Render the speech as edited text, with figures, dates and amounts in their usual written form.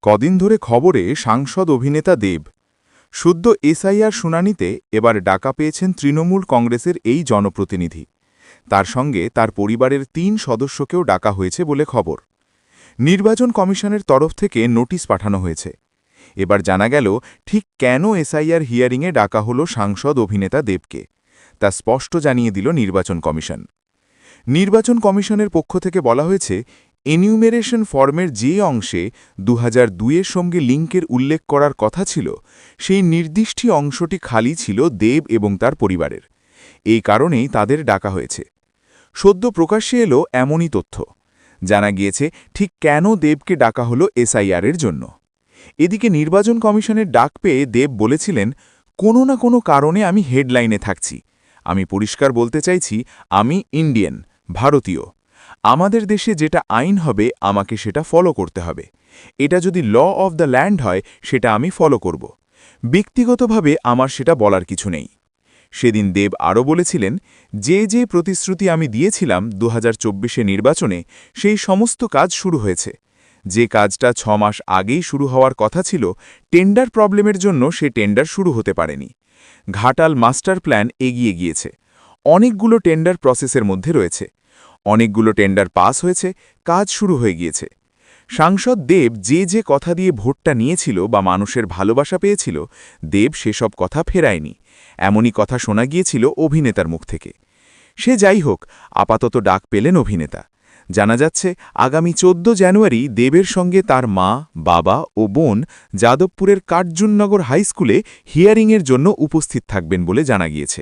কদিন ধরে খবরে সাংসদ অভিনেতা দেব শুদ্ধ এসআইআর শুনানিতে এবার ডাকা পেয়েছেন তৃণমূল কংগ্রেসের এই জনপ্রতিনিধি। তার সঙ্গে তার পরিবারের ৩ সদস্যকেও ডাকা হয়েছে বলে খবর। নির্বাচন কমিশনের তরফ থেকে নোটিশ পাঠানো হয়েছে। এবার জানা গেল ঠিক কেন এসআইআর হিয়ারিংয়ে ডাকা হল সাংসদ অভিনেতা দেবকে, তা স্পষ্ট জানিয়ে দিল নির্বাচন কমিশন। নির্বাচন কমিশনের পক্ষ থেকে বলা হয়েছে, এনিউমেরেশন ফর্মের যে অংশে 2002-এর সঙ্গে লিঙ্কের উল্লেখ করার কথা ছিল, সেই নির্দিষ্ট অংশটি খালি ছিল দেব এবং তার পরিবারের। এই কারণেই তাদের ডাকা হয়েছে। সদ্য প্রকাশ্যে এলো এমনই তথ্য। জানা গিয়েছে ঠিক কেন দেবকে ডাকা হলো এসআইআরের জন্য। এদিকে নির্বাচন কমিশনের ডাক পেয়ে দেব বলেছিলেন, কোনো না কোনো কারণে আমি হেডলাইনে থাকছি। আমি পরিষ্কার বলতে চাইছি, আমি ইন্ডিয়ান, ভারতীয়। আমাদের দেশে যেটা আইন হবে আমাকে সেটা ফলো করতে হবে। এটা যদি ল অফ দ্য ল্যান্ড হয় সেটা আমি ফলো করব। ব্যক্তিগতভাবে আমার সেটা বলার কিছু নেই। সেদিন দেব আরও বলেছিলেন, যে প্রতিশ্রুতি আমি দিয়েছিলাম 2024-এ নির্বাচনে, সেই সমস্ত কাজ শুরু হয়েছে। যে কাজটা 6 মাস আগেই শুরু হওয়ার কথা ছিল, টেন্ডার প্রবলেমের জন্য সে টেন্ডার শুরু হতে পারেনি। ঘাটাল মাস্টার প্ল্যান এগিয়ে গিয়েছে। অনেকগুলো টেন্ডার প্রসেসের মধ্যে রয়েছে। অনেকগুলো টেন্ডার পাস হয়েছে, কাজ শুরু হয়ে গিয়েছে। সাংসদ দেব যে কথা দিয়ে ভোটটা নিয়েছিল বা মানুষের ভালোবাসা পেয়েছিল, দেব সেসব কথা ফেরায়নি। এমনই কথা শোনা গিয়েছিল অভিনেতার মুখ থেকে। সে যাই হোক, আপাতত ডাক পেলেন অভিনেতা। জানা যাচ্ছে আগামী 14 জানুয়ারি দেবের সঙ্গে তার মা, বাবা ও বোন যাদবপুরের কার্জুননগর হাই স্কুলে হিয়ারিংয়ের জন্য উপস্থিত থাকবেন বলে জানা গিয়েছে।